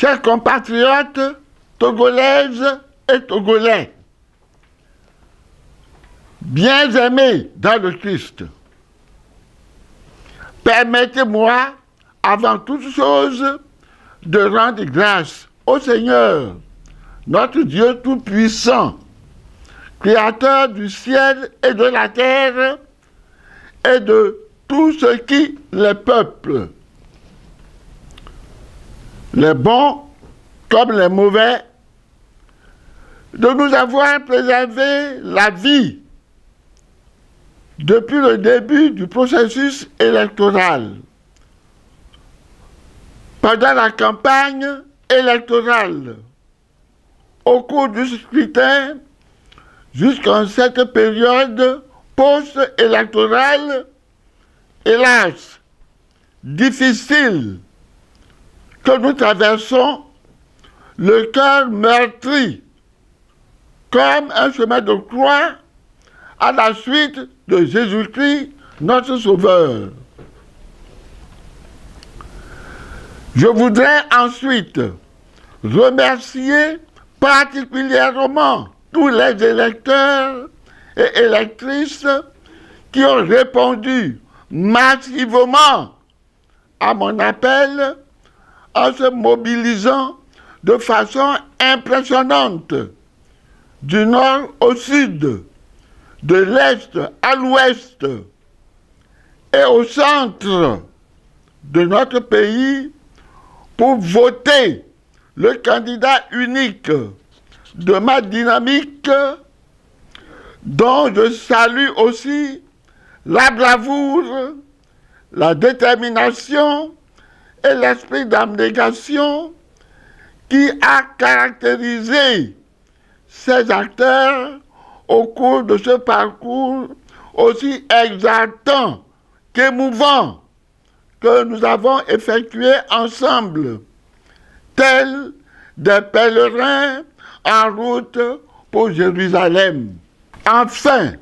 Chers compatriotes, togolaises et togolais, bien aimés dans le Christ, permettez-moi, avant toute chose, de rendre grâce au Seigneur, notre Dieu Tout-Puissant, Créateur du ciel et de la terre et de tout ce qui les peuple, les bons comme les mauvais, de nous avoir préservé la vie depuis le début du processus électoral, pendant la campagne électorale, au cours du scrutin, jusqu'en cette période post-électorale, hélas, difficile, que nous traversons, le cœur meurtri, comme un chemin de croix à la suite de Jésus-Christ, notre Sauveur. Je voudrais ensuite remercier particulièrement tous les électeurs et électrices qui ont répondu massivement à mon appel en se mobilisant de façon impressionnante du nord au sud, de l'est à l'ouest et au centre de notre pays pour voter le candidat unique de ma dynamique, dont je salue aussi la bravoure, la détermination et l'esprit d'abnégation qui a caractérisé ces acteurs au cours de ce parcours aussi exaltant qu'émouvant que nous avons effectué ensemble, tels des pèlerins en route pour Jérusalem. Enfin,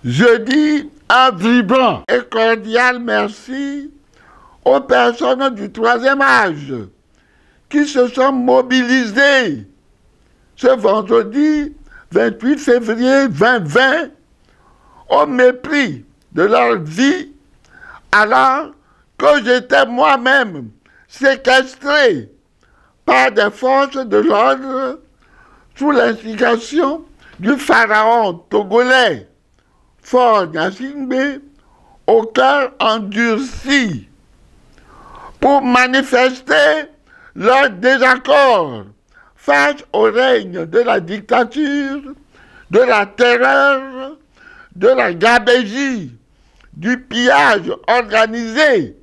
je dis un vibrant et cordial merci aux personnes du troisième âge qui se sont mobilisées ce vendredi 28 février 2020 au mépris de leur vie, alors que j'étais moi-même séquestré par des forces de l'ordre sous l'instigation du pharaon togolais Faure Gnassingbé, au cœur endurci, pour manifester leur désaccord face au règne de la dictature, de la terreur, de la gabégie, du pillage organisé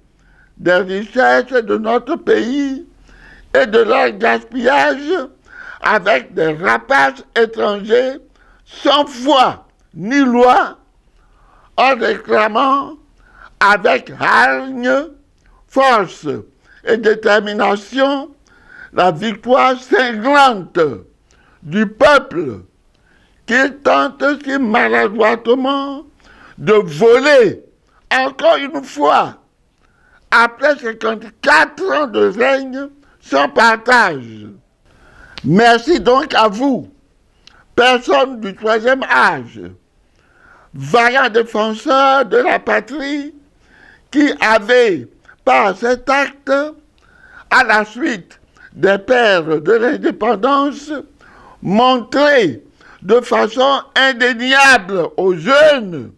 des richesses de notre pays et de leur gaspillage avec des rapaces étrangers sans foi ni loi, en réclamant avec hargne, force et détermination la victoire cinglante du peuple qui tente si maladroitement de voler encore une fois après 54 ans de règne sans partage. Merci donc à vous, personnes du troisième âge, vaillants défenseurs de la patrie, qui avez, par cet acte, à la suite des pères de l'indépendance, montré de façon indéniable aux jeunes,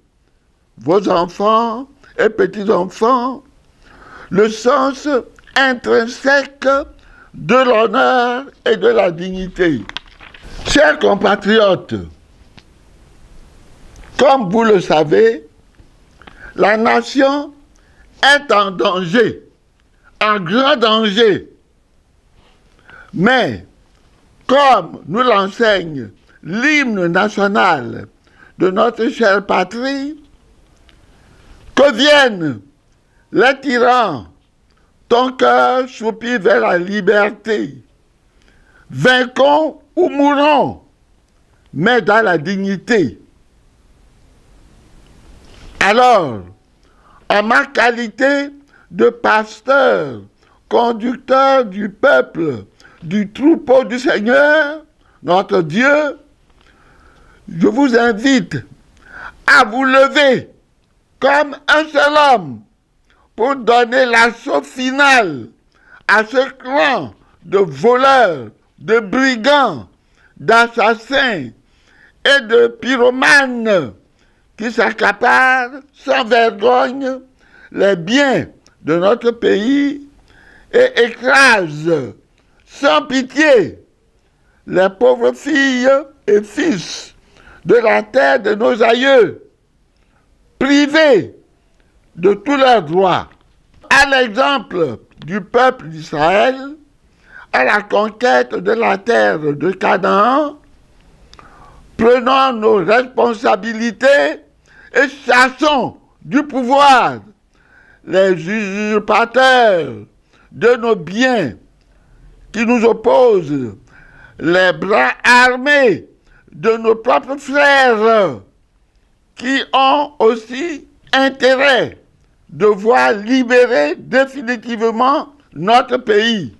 vos enfants et petits-enfants, le sens intrinsèque de l'honneur et de la dignité. Chers compatriotes, comme vous le savez, la nation est en danger, en grand danger. Mais, comme nous l'enseigne l'hymne national de notre chère patrie, que viennent les tyrans, ton cœur soupire vers la liberté. Vainquons ou mourons, mais dans la dignité. Alors, en ma qualité de pasteur conducteur du peuple, du troupeau du Seigneur, notre Dieu, je vous invite à vous lever comme un seul homme pour donner l'assaut final à ce clan de voleurs, de brigands, d'assassins et de pyromanes qui s'accaparent sans vergogne les biens de notre pays et écrasent sans pitié les pauvres filles et fils de la terre de nos aïeux, privés de tous leurs droits. À l'exemple du peuple d'Israël, à la conquête de la terre de Canaan, prenons nos responsabilités et chassons du pouvoir les usurpateurs de nos biens qui nous opposent, les bras armés de nos propres frères qui ont aussi intérêt de voir libérer définitivement notre pays.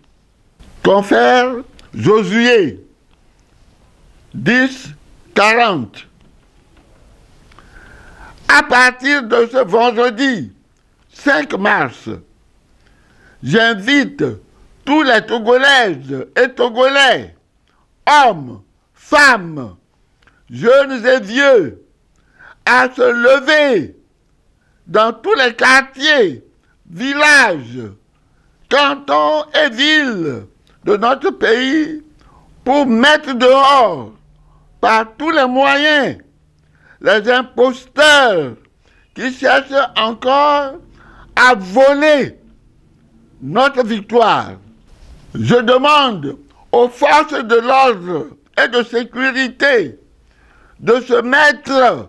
Confère Josué 10, 40. À partir de ce vendredi 5 mars, j'invite tous les Togolaises et Togolais, hommes, femmes, jeunes et vieux, à se lever dans tous les quartiers, villages, cantons et villes de notre pays pour mettre dehors, par tous les moyens, les imposteurs qui cherchent encore à voler notre victoire. Je demande aux forces de l'ordre et de sécurité de se mettre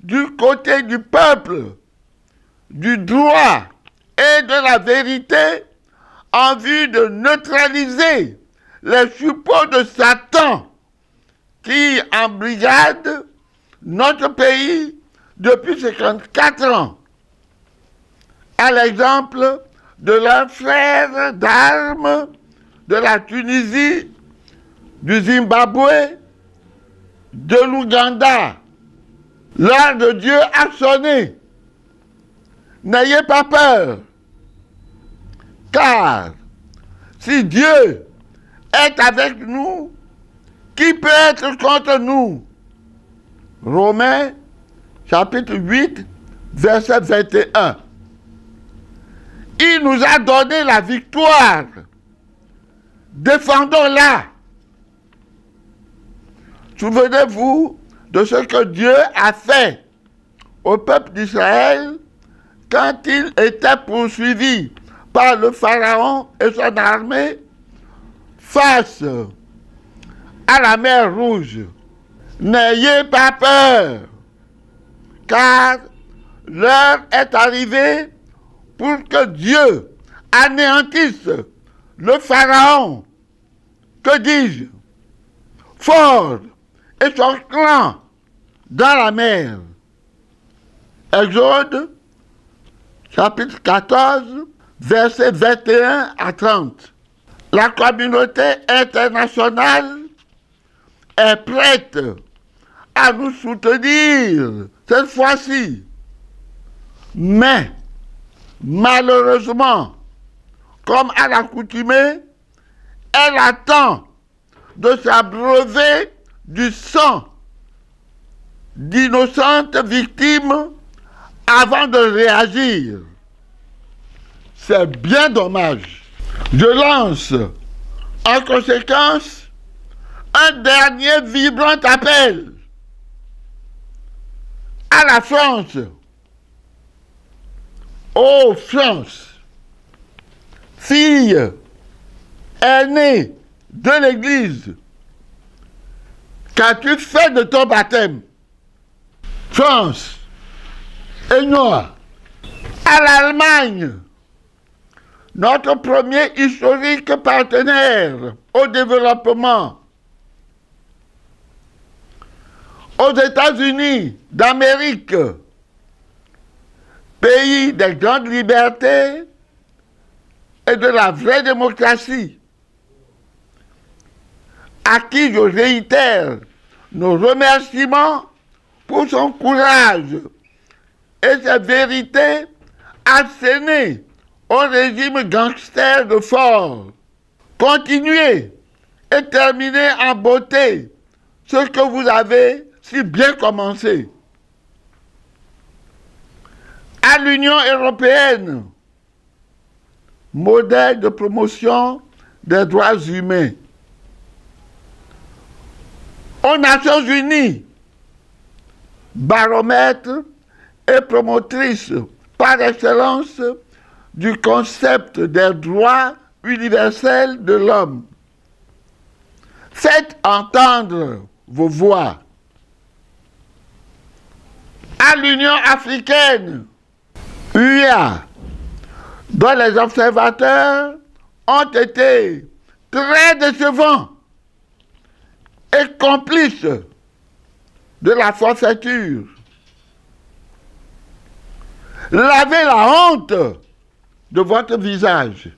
du côté du peuple, du droit et de la vérité en vue de neutraliser les suppôts de Satan qui embrigadent notre pays depuis 54 ans, à l'exemple de leurs frères d'armes de la Tunisie, du Zimbabwe, de l'Ouganda. L'heure de Dieu a sonné. N'ayez pas peur, car si Dieu est avec nous, qui peut être contre nous? Romains, chapitre 8, verset 21. Il nous a donné la victoire. Défendons-la. Souvenez-vous de ce que Dieu a fait au peuple d'Israël quand il était poursuivi par le Pharaon et son armée face à la mer Rouge. N'ayez pas peur, car l'heure est arrivée pour que Dieu anéantisse le Pharaon, que dis-je, fort et son clan dans la mer. Exode, chapitre 14, versets 21 à 30. La communauté internationale est prête à nous soutenir cette fois-ci. Mais, malheureusement, comme à l'accoutumée, elle attend de s'abreuver du sang d'innocentes victimes avant de réagir. C'est bien dommage. Je lance en conséquence un dernier vibrant appel à la France. Ô France, fille aînée de l'Église, qu'as-tu fait de ton baptême? France, et Noah, à l'Allemagne, notre premier historique partenaire au développement, aux États-Unis d'Amérique, pays des grandes libertés et de la vraie démocratie, à qui je réitère nos remerciements pour son courage et sa vérité assénée au régime gangster de Faure. Continuez et terminez en beauté ce que vous avez si bien commencé. À l'Union européenne, modèle de promotion des droits humains. Aux Nations Unies, baromètre et promotrice par excellence du concept des droits universels de l'homme. Faites entendre vos voix. À l'Union africaine, UA, dont les observateurs ont été très décevants et complices de la forfaiture. Lavez la honte de votre visage.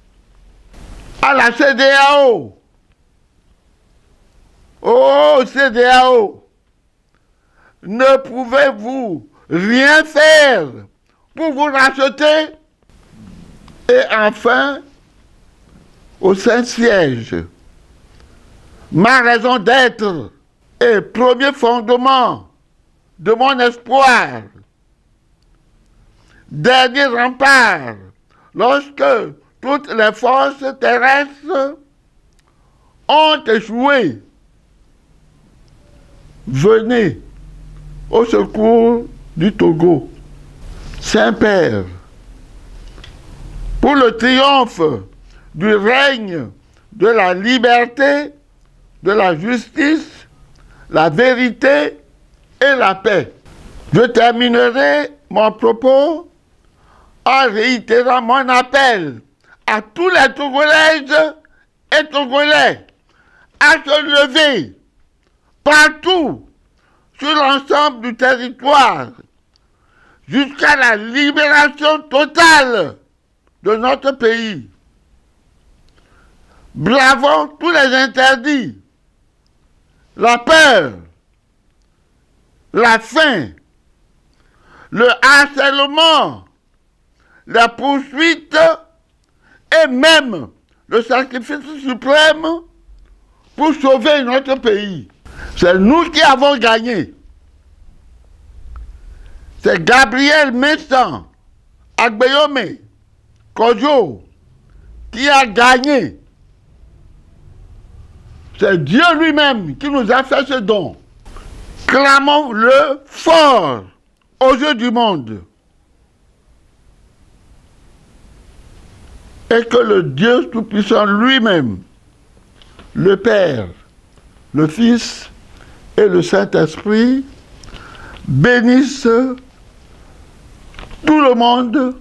À la CEDEAO, oh CEDEAO, ne pouvez-vous rien faire pour vous racheter? Et enfin, au Saint-Siège, ma raison d'être et premier fondement de mon espoir, dernier rempart, lorsque toutes les forces terrestres ont échoué. Venez au secours du Togo. Saint-Père, pour le triomphe du règne de la liberté, de la justice, la vérité et la paix. Je terminerai mon propos en réitérant mon appel à tous les Togolaises et Togolais à se lever partout sur l'ensemble du territoire jusqu'à la libération totale de notre pays. Bravons tous les interdits, la peur, la faim, le harcèlement, la poursuite et même le sacrifice suprême pour sauver notre pays. C'est nous qui avons gagné. C'est Gabriel Mensah Agbeyome Kodjo qui a gagné. C'est Dieu lui-même qui nous a fait ce don. Clamons-le fort aux yeux du monde. Et que le Dieu Tout-Puissant lui-même, le Père, le Fils et le Saint-Esprit, bénisse tout le monde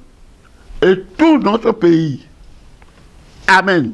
et tout notre pays. Amen.